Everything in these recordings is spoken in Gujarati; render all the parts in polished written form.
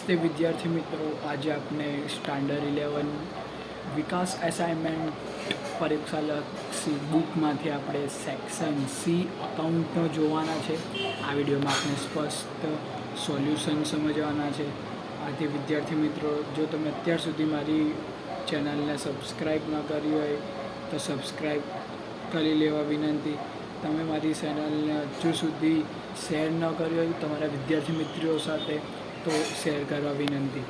નમસ્તે વિદ્યાર્થી મિત્રો, આજે આપણે સ્ટાન્ડર્ડ 11 વિકાસ એસાઇનમેન્ટ પરીક્ષાલક્ષી બુકમાંથી આપણે સેક્શન સી અકાઉન્ટનો જોવાના છે. આ વિડીયોમાં આપણે સ્પષ્ટ સોલ્યુશન સમજવાના છે. આથી વિદ્યાર્થી મિત્રો, જો તમે અત્યાર સુધી મારી ચેનલને સબસ્ક્રાઈબ ન કરી હોય તો સબસ્ક્રાઈબ કરી લેવા વિનંતી. તમે મારી ચેનલને હજુ સુધી શેર ન કરી હોય તમારા વિદ્યાર્થી મિત્રો સાથે તો શેર કરવા વિનંતી.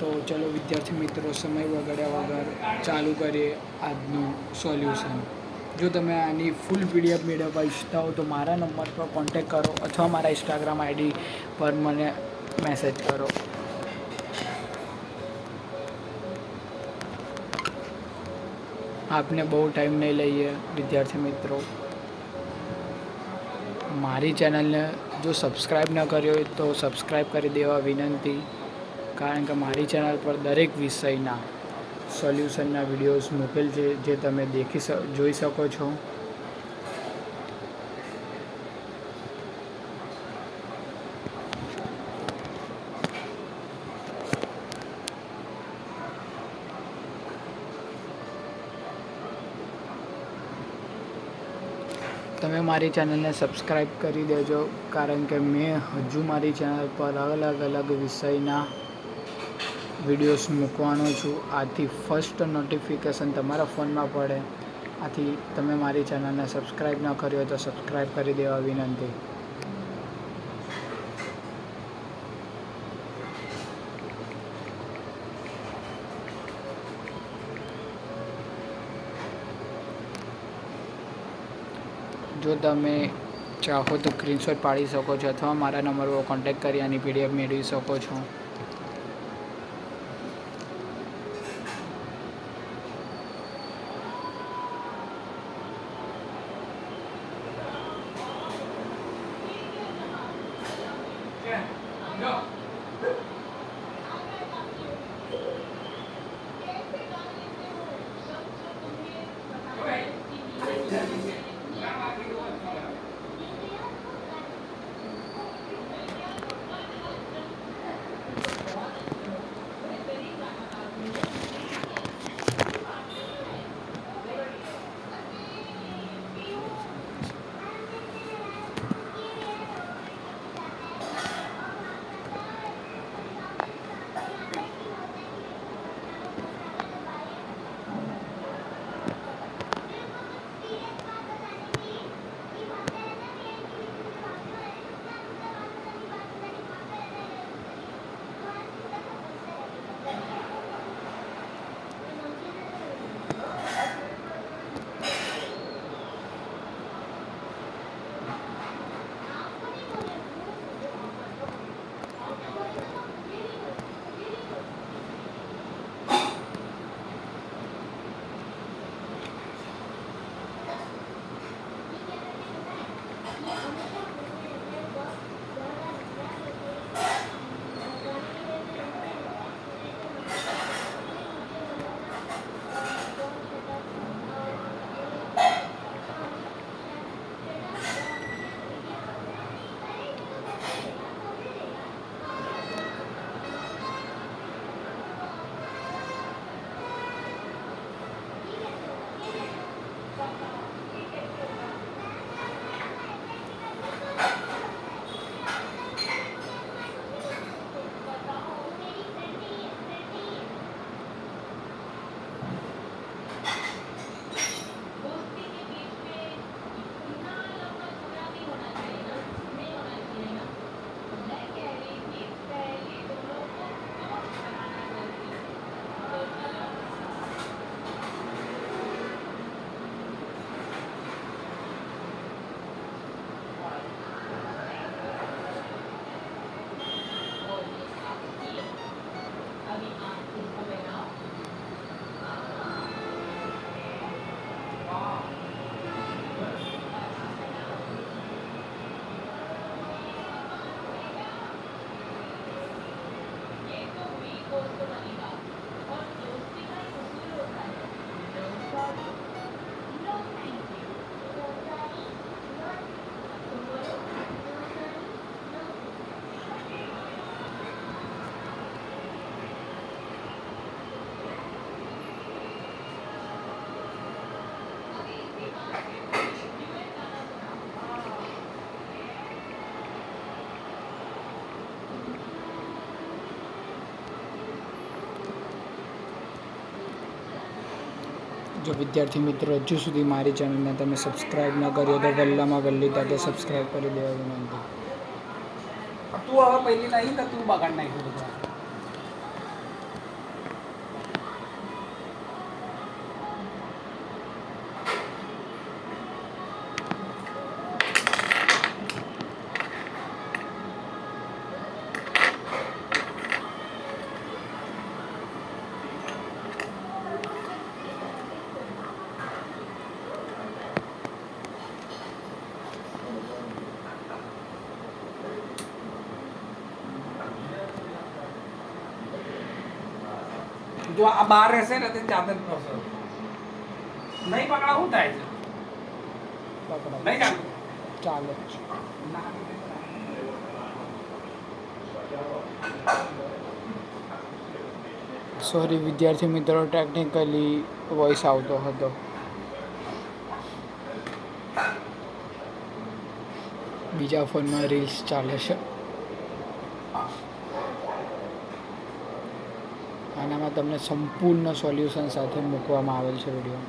તો ચલો વિદ્યાર્થી મિત્રો, સમય બગાડ્યા વગર ચાલુ કરીએ આજનું સોલ્યુશન. જો તમે આની ફૂલ PDF મેળવવા ઈચ્છતા હો તો મારા નંબર પર કોન્ટેક્ટ કરો અથવા મારા ઇન્સ્ટાગ્રામ ID પર મને મેસેજ કરો. આપને બહુ ટાઈમ નહીં લઈએ વિદ્યાર્થી મિત્રો. મારી ચેનલને જો સબસ્ક્રાઈબ ન કરી હોય તો સબસ્ક્રાઈબ કરી દેવા વિનંતી, કારણ કે મારી ચેનલ પર દરેક વિષયના સોલ્યુશનના વિડીયોઝ મૂકેલ છે, જે તમે જોઈ શકો છો. તમે મારી ચેનલને સબસ્ક્રાઈબ કરી દેજો, કારણ કે મેં હજુ મારી ચેનલ પર અલગ વિષયના વિડીયોઝ મૂકવાનો છું. આથી ફર્સ્ટ નોટિફિકેશન તમારા ફોનમાં પડે. આથી તમે મારી ચેનલને સબસ્ક્રાઈબ ન કરી હોય તો સબસ્ક્રાઈબ કરી દેવા વિનંતી. જો તમે ચાહો તો સ્ક્રીનશોટ પાડી શકો છો અથવા મારા નંબર પર કોન્ટેક્ટ કરી આની PDF મેળવી શકો છો. જો વિદ્યાર્થી મિત્રો હજુ સુધી મારી ચેનલને તમે સબસ્ક્રાઈબ ન કર્યો તો વહેલામાં વહેલી તકે સબસ્ક્રાઈબ કરી દેવા વિનંતી. તું હવે પહેલી નહીં તો તું બગાડ નાખ્યું બધું. જો આ બહાર રહેશે ને તે જાતે જ ફરશે. નહીં પકડા શું થાય છે? નહીં ચાલતું. ચાલે સોરી વિદ્યાર્થી મિત્રો, ટેકનિકલી વોઇસ આવતો હતો. બીજા ફોનમાં રીલ્સ ચાલે છે. આનામાં તમને સંપૂર્ણ સોલ્યુશન સાથે મૂકવામાં આવેલ છે વિડીયો.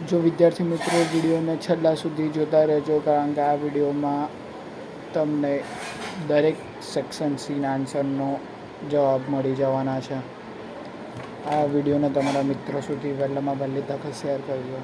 જો વિદ્યાર્થી મિત્રો વિડીયોને છેલ્લા સુધી જોતા રહેજો, કારણ કે આ વિડીયોમાં તમને દરેક સેક્શન સીના આન્સરનો જવાબ મળી જવાના છે. આ વિડીયોને તમારા મિત્રો સુધી વહેલામાં વહેલી તકે શેર કરજો.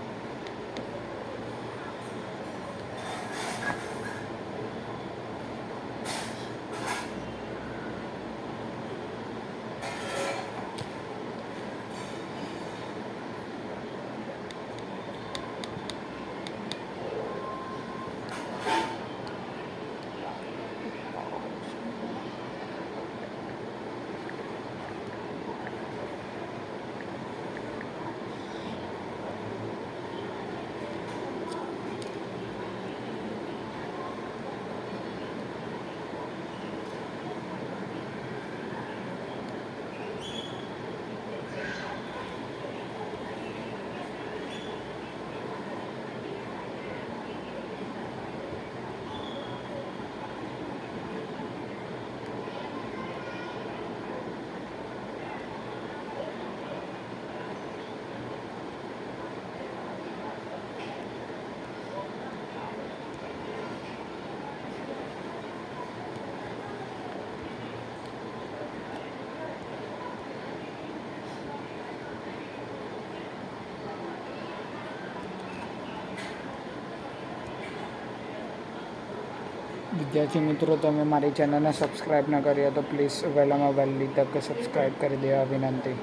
વિદ્યાર્થી મિત્રો, તમે મારી ચેનલને સબસ્ક્રાઈબ ન કરી તો પ્લીઝ વહેલામાં વહેલી તકે સબસ્ક્રાઈબ કરી દેવા વિનંતી.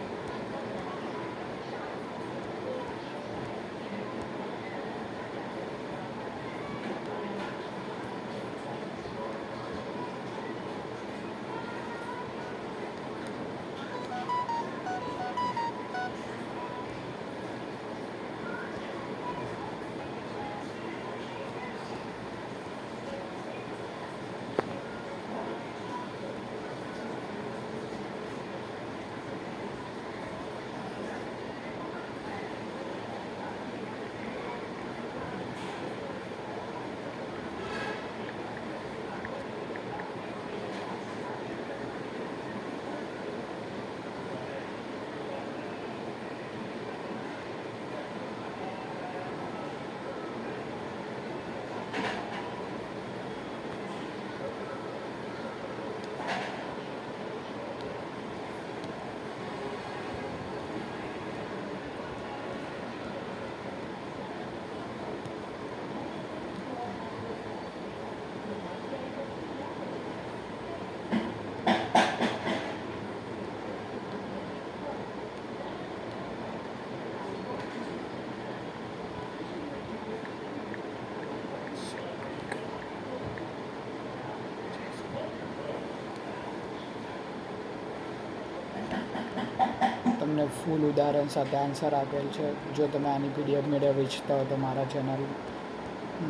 તમને ફૂલ ઉદાહરણ સાથે આન્સર આપેલ છે. જો તમે આની PDF મેળવવા ઈચ્છતા હો તો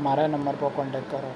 મારા નંબર પર કોન્ટેક્ટ કરો.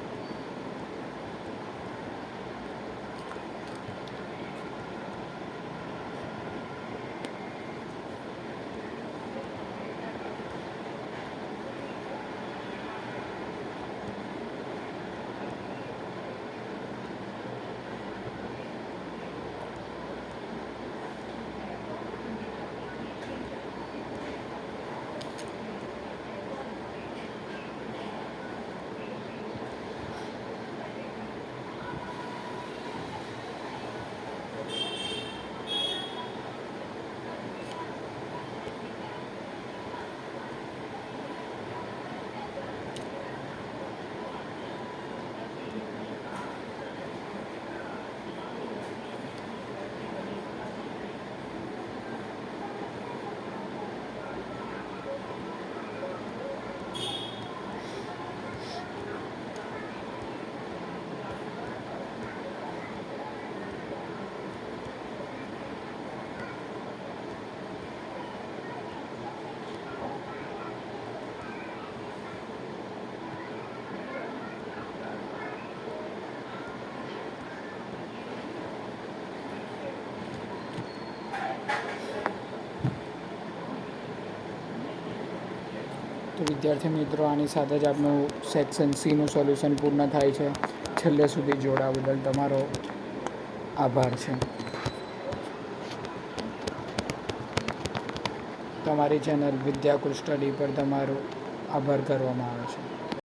તો વિદ્યાર્થી મિત્રો, આની સાથે જ આપનું સેક્શન સીનું સોલ્યુશન પૂર્ણ થાય છે. છેલ્લે સુધી જોડાવા બદલ તમારો આભાર છે. તમારી ચેનલ વિદ્યાકુલ સ્ટડી પર તમારો આભાર કરવામાં આવે છે.